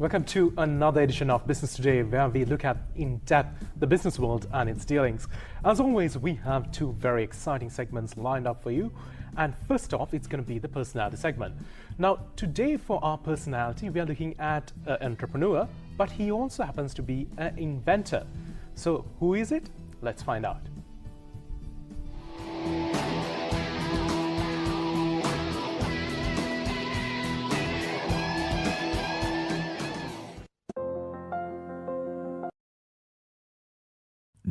Welcome to another edition of Business Today, where we look at in depth the business world and its dealings. As always, we have two very exciting segments lined up for you. And first off, it's going to be the personality segment. Now, today for our personality, we are looking at an entrepreneur, but he also happens to be an inventor. So who is it? Let's find out.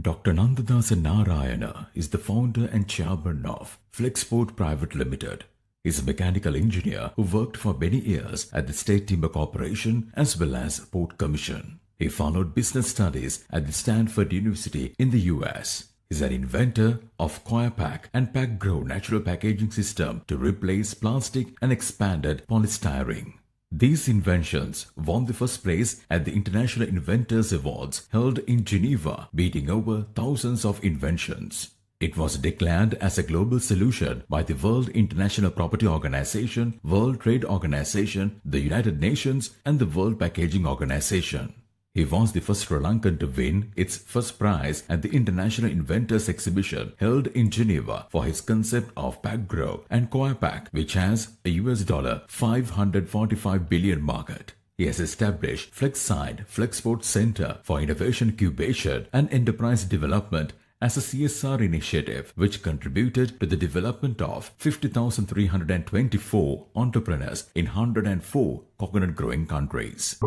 Dr. Nandadasa Narayana is the founder and chairman of Flexport Private Limited. He is a mechanical engineer who worked for many years at the State Timber Corporation as well as Port Commission. He followed business studies at the Stanford University in the US. He is an inventor of QuirePack and PackGrow natural packaging system to replace plastic and expanded polystyrene. These inventions won the first place at the International Inventors Awards held in Geneva, beating over thousands of inventions. It was declared as a global solution by the World International Property Organization, World Trade Organization, the United Nations, and the World Packaging Organization. He was the first Sri Lankan to win its first prize at the International Inventors Exhibition held in Geneva for his concept of PackGrow and QuirePack, which has a $545 billion market. He has established FlexSide Flexport Center for Innovation Incubation and Enterprise Development as a CSR initiative, which contributed to the development of 50,324 entrepreneurs in 104 coconut growing countries.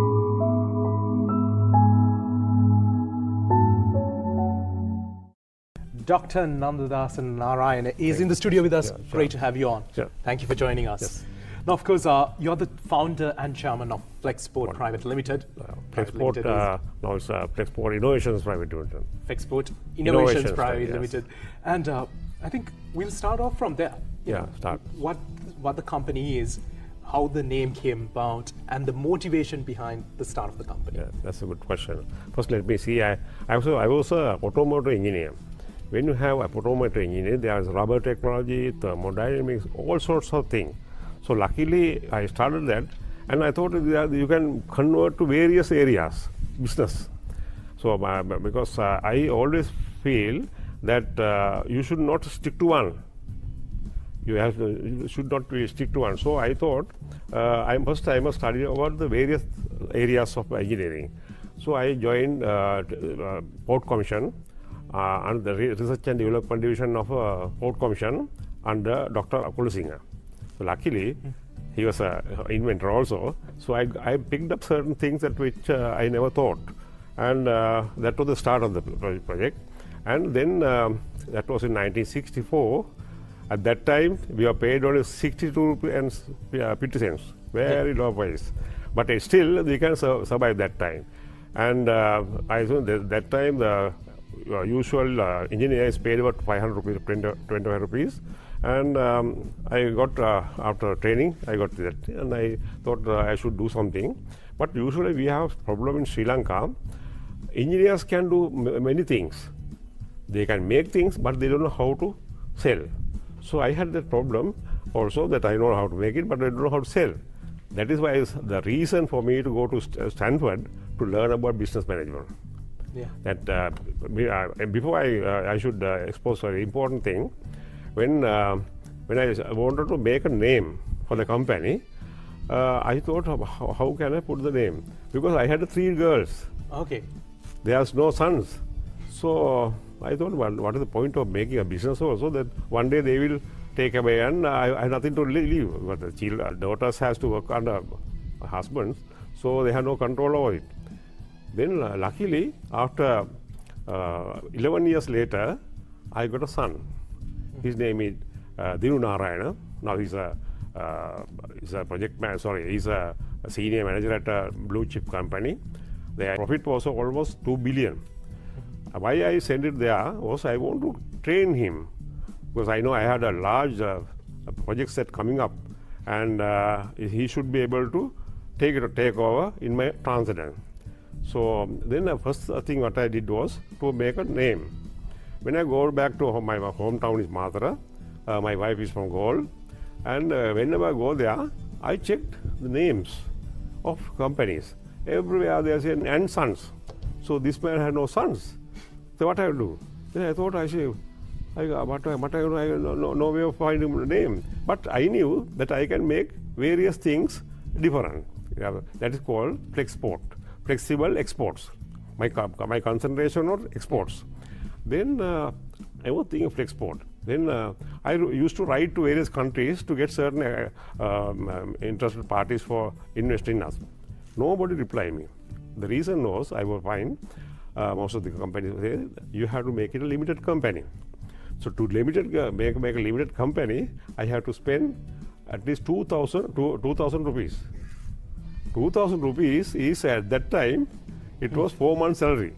Dr. Nandadasa Narayana is in the studio with us. Yeah, sure. Great to have you on. Sure. Thank you for joining us. Yes. Now, of course, you're the founder and chairman of Flexport Private Limited. Flexport, now it's Flexport Innovations Private Limited. Flexport Innovations Private yes. Limited. And I think we'll start off from there. Start. What the company is, how the name came about, and the motivation behind the start of the company. Yeah, that's a good question. First, let me see. I was an automotive engineer. When you have a automotive engineer, there is rubber technology, thermodynamics, all sorts of things. So luckily, I started that, and I thought that you can convert to various areas, business. So because I always feel that you should not stick to one. You should not stick to one. So I thought I must study about the various areas of engineering. So I joined Port Commission. And the Research and Development Division of Port Commission under Dr. Akul Singh. So luckily, he was an inventor also. So I picked up certain things that which I never thought. And that was the start of the project. And then that was in 1964. At that time, we were paid only 62 rupees and 50 cents. Very low price. But still, we can survive that time. And I think that time, the usual engineer is paid about 500 rupees, 25 rupees. And I got, after training, I got that. And I thought I should do something. But usually we have problem in Sri Lanka. Engineers can do many things. They can make things, but they don't know how to sell. So I had that problem also, that I know how to make it, but I don't know how to sell. That is why the reason for me to go to Stanford to learn about business management. Yeah. That before I should expose a very important thing. When I wanted to make a name for the company, I thought, how can I put the name? Because I had 3 girls. Okay. There's no sons. So I thought, well, what is the point of making a business also, that one day they will take away and I have nothing to leave. But the daughters has to work under husbands, so they have no control over it. Then luckily, after 11 years later, I got a son. His name is Dinu Narayana. Now he's a project man. Sorry, he's a senior manager at a blue chip company. The profit was almost 2 billion. Why I sent it there was I want to train him, because I know I had a large project set coming up, and he should be able to take over in my transcendence. So then the first thing what I did was to make a name. When I go back to my hometown is Mathura, my wife is from Galle, and whenever I go there, I checked the names of companies. everywhere they are saying, and sons. So this man had no sons. So what I do? Then I thought, no way of finding the name. But I knew that I can make various things different. Yeah, that is called Flexport, flexible exports. My concentration on exports. Then I was thinking of Flexport. Then I used to write to various countries to get certain interested parties for investing in us. Nobody replied me. The reason was, I will find most of the companies say you have to make it a limited company. So to make a limited company, I have to spend at least 2,000 rupees. 2,000 rupees is at that time, it was 4 months salary,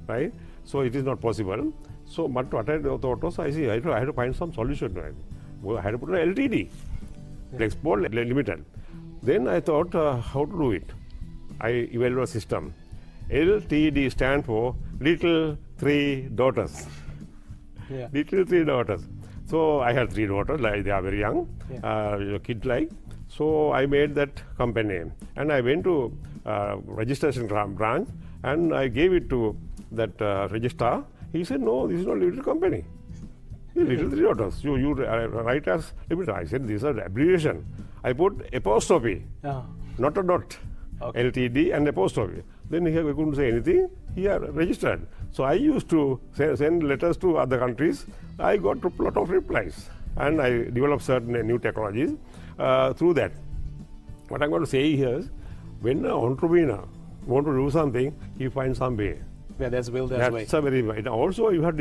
right? So it is not possible. So but what I thought was, I had to find some solution to it. Well, I had to put an LTD, Flexport Limited. Then I thought how to do it. I evaluated a system. LTD stand for Little Three Daughters. Yeah. Little Three Daughters. So I had 3 daughters, like they are very young, kid-like. So I made that company name, and I went to registration branch, and I gave it to that registrar. He said, no, this is not limited company. Little Three Daughters. You write as limited. I said, this is an abbreviation. I put apostrophe, not a dot. Okay. LTD and apostrophe. Then he couldn't say anything. He registered. So I used to send letters to other countries. I got a lot of replies, and I developed certain new technologies through that. What I'm going to say here is, when an entrepreneur wants to do something, he finds some way. Where there's will, there's way. That's a very right. Also, you have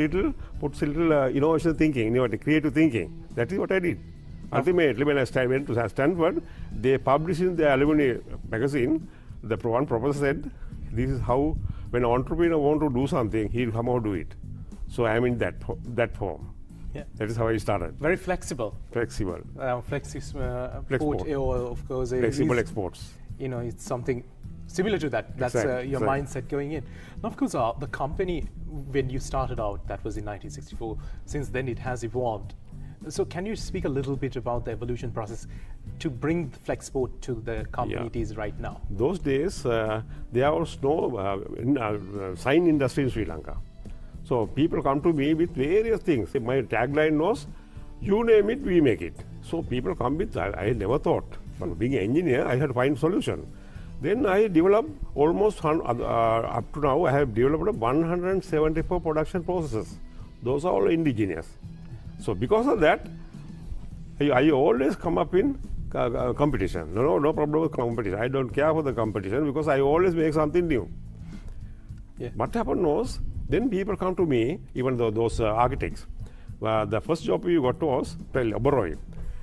put little innovation thinking, creative thinking. That is what I did. Ultimately, when I went to Stanford, they published in the alumni magazine, the one professor said, this is how, when an entrepreneur wants to do something, he'll come out do it. So I am in that form. Yeah. That is how I started. Very flexible. Flexible. Flexport, of course. Flexible exports. It's something similar to that. That's your mindset going in. Now, of course, the company, when you started out, that was in 1964. Since then, it has evolved. So can you speak a little bit about the evolution process to bring Flexport to the company it is right now? Those days, there was no sign industry in Sri Lanka. So people come to me with various things. My tagline was, you name it, we make it. So people come with that. I never thought. But being an engineer, I had to find solution. Then I developed almost, up to now, I have developed 174 production processes. Those are all indigenous. So because of that, I always come up in competition. No problem with competition. I don't care for the competition because I always make something new. Yeah. What happened was, then people come to me, even though those architects. The first job we got was Oberoi.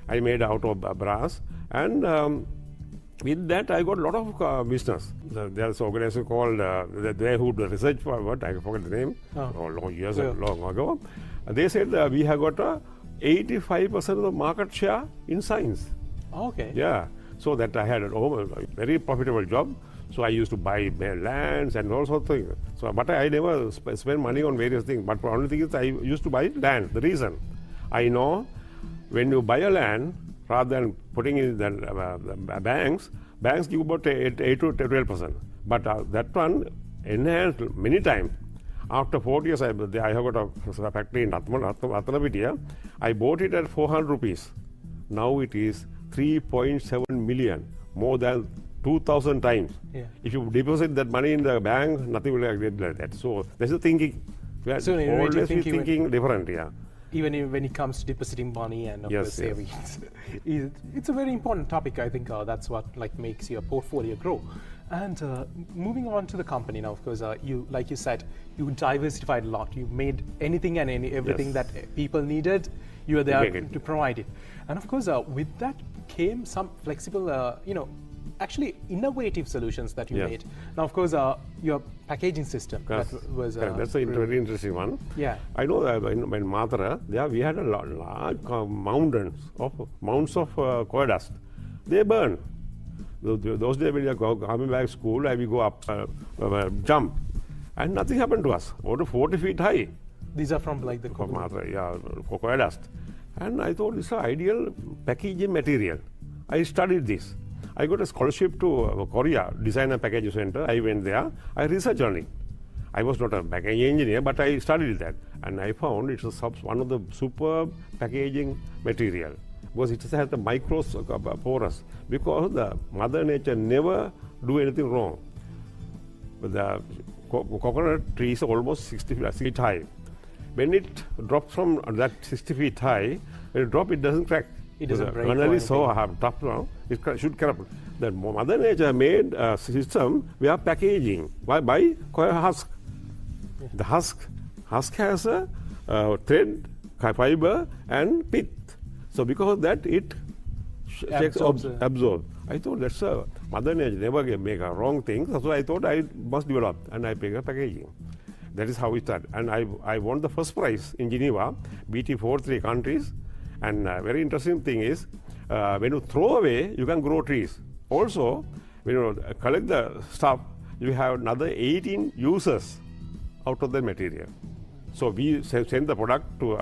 I made out of brass, and with that I got a lot of business. There's an organization called they who do research for what I forget the name. Long years long ago. They said we have got 85% of the market share in science. Okay. Yeah. So that I had a very profitable job. So I used to buy lands and all sorts of things. So, but I never spend money on various things. But the only thing is I used to buy land. The reason I know, when you buy a land, rather than putting in the banks give about 8 to 12%. But that one enhanced many times. After 4 years, I have got a factory in Ratanapitia. I bought it at 400 rupees. Now it is 3.7 million, more than 2,000 times. Yeah. If you deposit that money in the bank, nothing will get like that. So that's the thinking. We are always thinking different. Yeah. Even when it comes to depositing money and of course savings, it's a very important topic. I think that's what makes your portfolio grow. And moving on to the company now, of course, you, like you said, you diversified a lot. You made anything and everything that people needed. You were there to provide it. And of course, with that came some flexible, actually innovative solutions that you made. Now, of course, your packaging system that was that's a very interesting one. Yeah, I know that in Mathura, we had a large mounds of coal dust. They burn. Those days when you are coming back to school, I will go up, jump, and nothing happened to us. Over 40 feet high. These are from the Mathura, coal dust. And I thought it's an ideal packaging material. I studied this. I got a scholarship to Korea Design and Packaging Center. I went there. I researched on it. I was not a packaging engineer, but I studied that, and I found it's one of the superb packaging material because it has the micros porous. Because the Mother Nature never do anything wrong. But the coconut tree is almost 60 feet high. When it drops from that 60 feet high, when it drops, it doesn't crack. It doesn't break. Kernel is so tough now, it should corrupt. The Mother Nature made a system where packaging by husk. The husk has a thread, fiber, and pith. So because of that, it absorbs. I thought that's a Mother Nature never make a wrong thing. So I thought I must develop, and I picked a packaging. That is how it started. And I won the first prize in Geneva, BT 43 countries. And very interesting thing is, when you throw away, you can grow trees. Also, when you collect the stuff, you have another 18 users out of the material. So we send the product to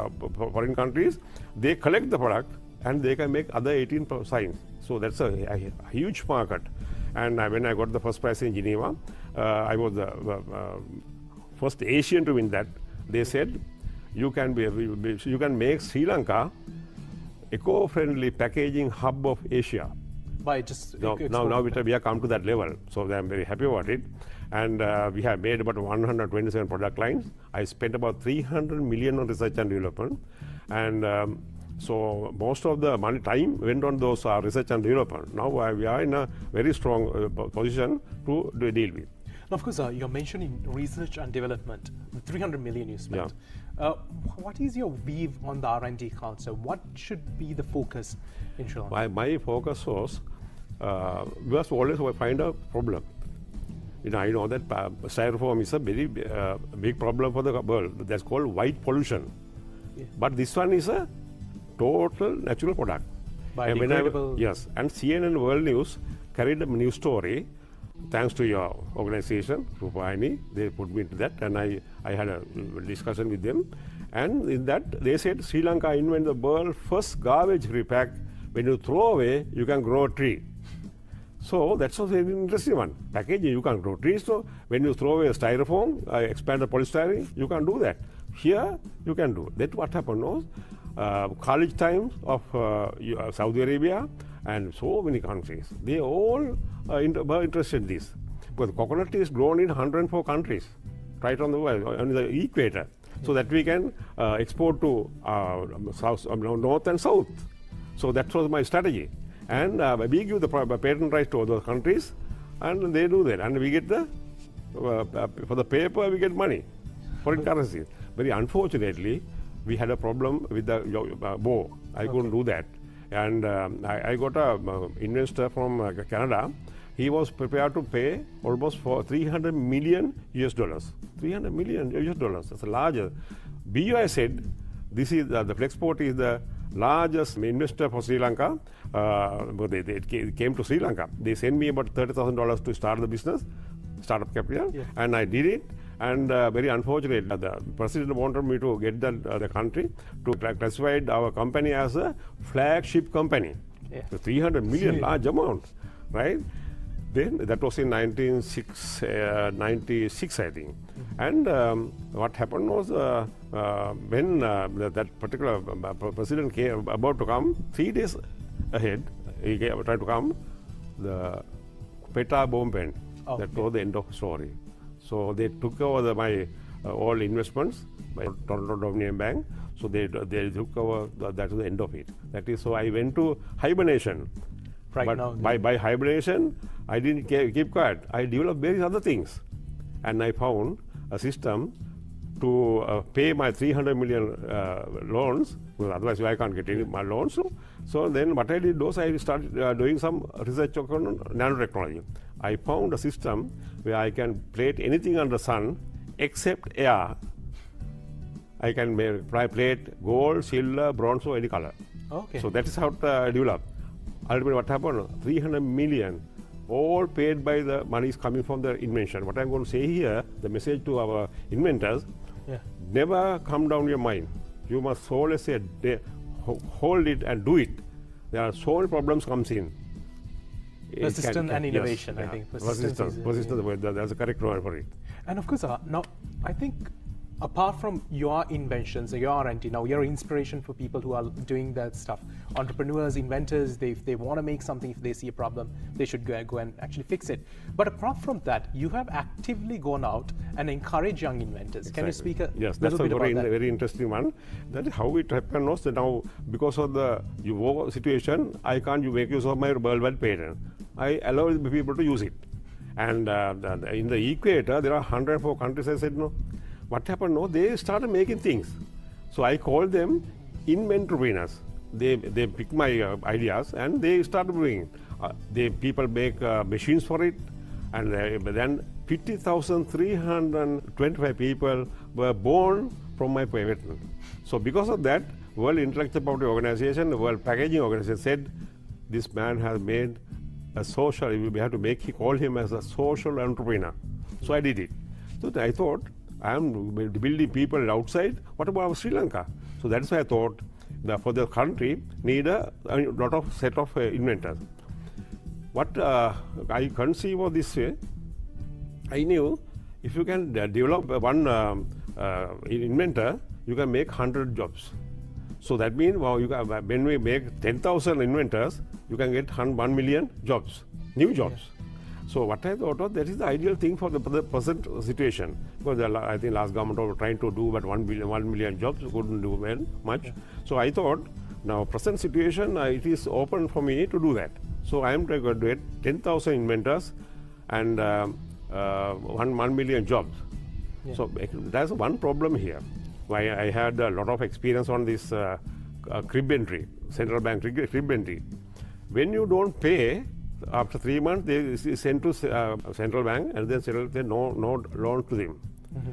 foreign countries, they collect the product, and they can make other 18 signs. So that's a huge market. And when I got the first prize in Geneva, I was the first Asian to win that. They said, you can make Sri Lanka eco-friendly packaging hub of Asia. By just now we have come to that level, so I'm very happy about it. And we have made about 127 product lines. I spent about 300 million on research and development, and so most of the time went on those research and development. Now we are in a very strong position to deal with. Now, of course, you're mentioning research and development, the 300 million you spent. Yeah. What is your view on the R&D culture? What should be the focus in Sri Lanka? My focus was, we must always find a problem. I know that styrofoam is a very big problem for the world. That's called white pollution. Yeah. But this one is a total natural product. Biodegradable. Yes, and CNN World News carried a news story. Thanks to your organization, Rupayani, they put me into that, and I had a discussion with them. And in that, they said Sri Lanka invented the world's first garbage-free pack. When you throw away, you can grow a tree. So that's also an interesting one. Packaging, you can grow trees. So when you throw away a styrofoam, expanded polystyrene, you can do that. Here, you can do. That's what happened was, college times of Saudi Arabia and so many countries, they all were interested in this. Because coconut is grown in 104 countries, right on the world, on the equator, so that we can export to north and south. So that was my strategy. And we give the patent rights to those countries, and they do that. And we get the, for the paper, we get money, foreign currency. Very unfortunately, we had a problem with the bow. I couldn't do that. And I got an investor from Canada. He was prepared to pay almost for $300 million US. $300 million US, that's larger. BUI said, this is the Flexport is the largest investor for Sri Lanka. They came to Sri Lanka. They sent me about $30,000 to start the business, startup capital, and I did it. And very unfortunate, the president wanted me to get the country to classify our company as a flagship company. Yeah. So 300 million, large amount, right? Then that was in 1996, I think. And what happened was when that particular president came about to come, 3 days ahead, he tried to come, the PETA bomb went. That was the end of the story. So they took over my all investments by Toronto Dominion Bank. So they took over. That was the end of it. That is, so I went to hibernation. Right but now, by hibernation, I didn't keep quiet. I developed various other things, and I found a system to pay my 300 million loans. Well, otherwise, I can't get any my loans. So then, what I did was I started doing some research on nanotechnology. I found a system where I can plate anything under the sun except air. I can plate gold, silver, bronze, or any color. Okay. So that is how I developed. Ultimately, what happened? 300 million, all paid by the money is coming from the invention. What I'm going to say here, the message to our inventors, never come down your mind. You must always say, hold it and do it. There are so many problems comes in. Persistence and innovation, I think. Persistence, that's the correct word for it. And of course, now I think apart from your inventions, your R&D, now you're inspiration for people who are doing that stuff. Entrepreneurs, inventors, if they want to make something, if they see a problem, they should go and actually fix it. But apart from that, you have actively gone out and encouraged young inventors. Exactly. Can you speak a yes, little bit about that? Very interesting one. That is how it happened was that now, because of the war situation, I can't make use of my worldwide patent. I allow the people to use it. And in the equator, there are 104 countries. I said, no. What happened? No, they started making things. So I called them inventorpreneurs. They pick my ideas and they started doing it. People make machines for it, and then 50,325 people were born from my patent. So because of that, World Intellectual Property Organization, the World Packaging Organization said, this man has made a social. We have to call him as a social entrepreneur. So I did it. So I thought, I am building people outside. What about Sri Lanka? So that's why I thought that for the country need a lot of set of inventors. What I conceived of this way, I knew if you can develop one inventor, you can make 100 jobs. So that means when we make 10,000 inventors, you can get 1 million jobs, new jobs. Yeah. So what I thought of, that is the ideal thing for the present situation. Because I think last government was trying to do but 1 million jobs, couldn't do much. Yeah. So I thought, now present situation, it is open for me to do that. So I am going to get 10,000 inventors and 1 million jobs. Yeah. So there's one problem here. Why I had a lot of experience on this crib entry, central bank crib entry. When you don't pay, after 3 months, they send to central bank and then central say no loan to them. Mm-hmm.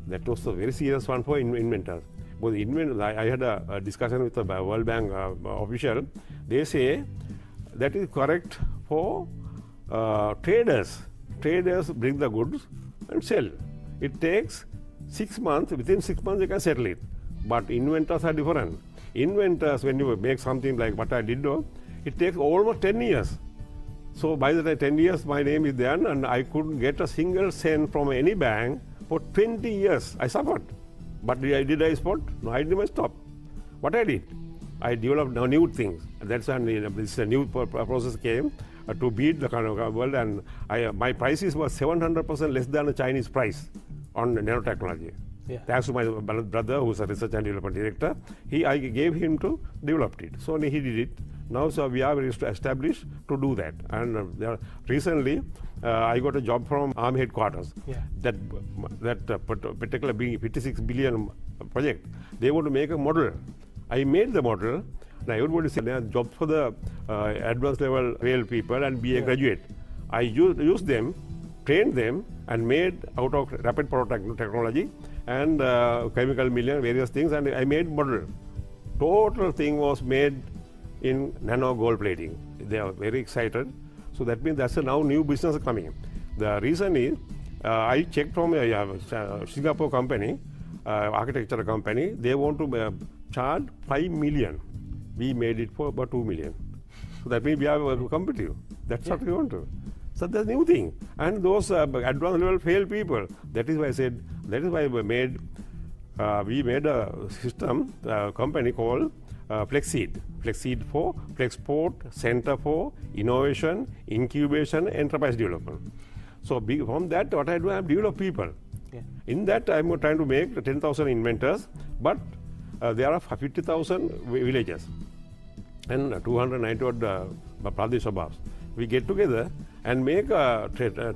That was a very serious one for inventors. But I had a discussion with the World Bank official. They say that is correct for traders. Traders bring the goods and sell. It takes 6 months. Within 6 months, they can settle it. But inventors are different. Inventors, when you make something like what I did, it takes almost 10 years. So by the time 10 years, my name is there, and I couldn't get a single cent from any bank for 20 years. I suffered. But did I stop? No, I didn't stop. What I did? I developed new things. That's when this new process came to beat the kind of world, and my prices were 700% less than the Chinese price on nanotechnology. Yeah. Thanks to my brother, who's a research and development director, I gave him to develop it. So he did it. Now, so we are established to do that. And recently, I got a job from Army headquarters. Yeah. That particular being 56 billion project, they want to make a model. I made the model. Now everybody said there are jobs for the advanced level real people and be a graduate. I used them, trained them, and made out of rapid prototype technology and chemical million, various things, and I made model. Total thing was made in nano gold plating. They are very excited. So that means that's a now new business coming. The reason is I checked from a Singapore company, architecture company. They want to charge 5 million. We made it for about 2 million. So that means we are competitive. That's what we want to. So that's a new thing. And those advanced level failed people. That is why I said, that is why we made a system, company called Flexseed. Flexseed for Flexport Center for Innovation, Incubation, Enterprise Development. So from that, what I do, I develop people. Yeah. In that, I'm trying to make 10,000 inventors, but there are 50,000 villages and 290 odd Pradesh Sabhas. We get together and make a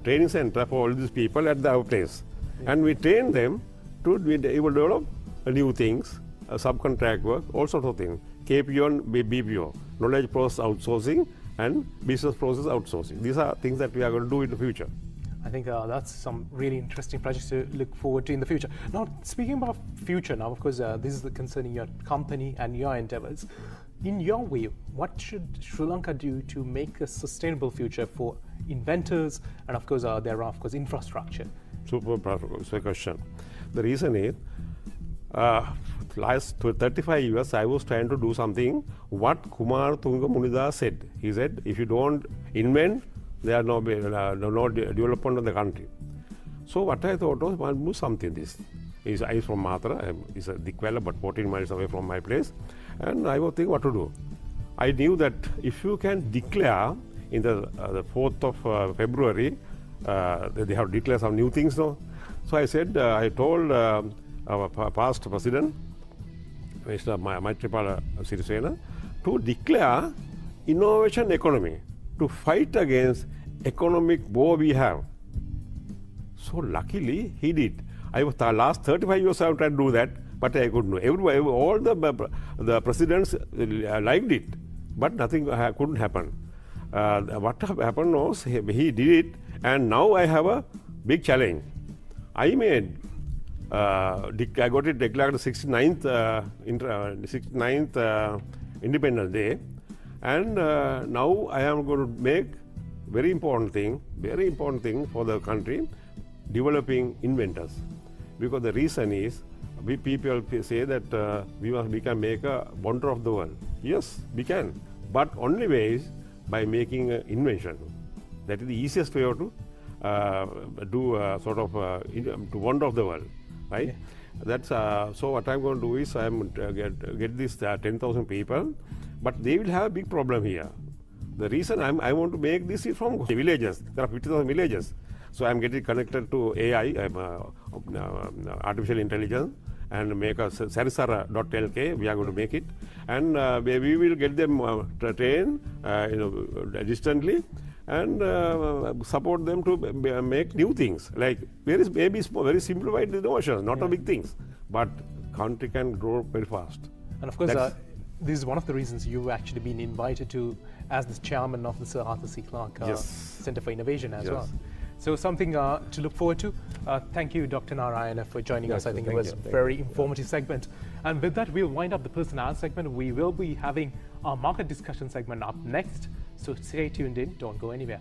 training center for all these people at our place. Yeah. And we train them to develop new things, subcontract work, all sorts of things. KPO and BPO, knowledge process outsourcing and business process outsourcing. These are things that we are going to do in the future. I think that's some really interesting projects to look forward to in the future. Now, speaking about future now, of course, this is concerning your company and your endeavors. In your way, what should Sri Lanka do to make a sustainable future for inventors and, of course, there are, of course, infrastructure? Super question. The reason is, last 35 years, I was trying to do something what Kumar Tunga Munidhara said. He said, if you don't invent, there are no development of the country. So what I thought was, I'll do something this. I is from Matra, it's a Dikwela, but 14 miles away from my place. And I was thinking what to do. I knew that if you can declare in the 4th of February, they have declared some new things now. So I said, I told our past president, Mr. Maitripala Sirisena, to declare innovation economy, to fight against economic war we have. So luckily he did. I was the last 35 years I have tried to do that, but I couldn't do. Everybody, all the presidents liked it, but nothing couldn't happen. What happened was he did it, and now I have a big challenge. I made I got it declared 69th Independence Day, and now I am going to make very important thing for the country, developing inventors. Because the reason is, we people say that we can make a wonder of the world. Yes, we can, but only way is by making an invention. That is the easiest way to do to wonder of the world, right? Yeah. That's so. What I'm going to do is I'm get this 10,000 people, but they will have a big problem here. The reason I want to make this is from villages. There are 50,000 villages. So I'm getting connected to AI, artificial intelligence, and make a Sarisara.lk. We are going to make it, and we will get them trained, distantly, and support them to make new things. Like maybe very simplified innovations, not a big things, but country can grow very fast. And of course, this is one of the reasons you've actually been invited to as the chairman of the Sir Arthur C. Clarke Center for Innovation as well. So something to look forward to. Thank you, Dr. Narayana, for joining us. I think it was a very informative segment. And with that, we'll wind up the personnel segment. We will be having our market discussion segment up next. So stay tuned in. Don't go anywhere.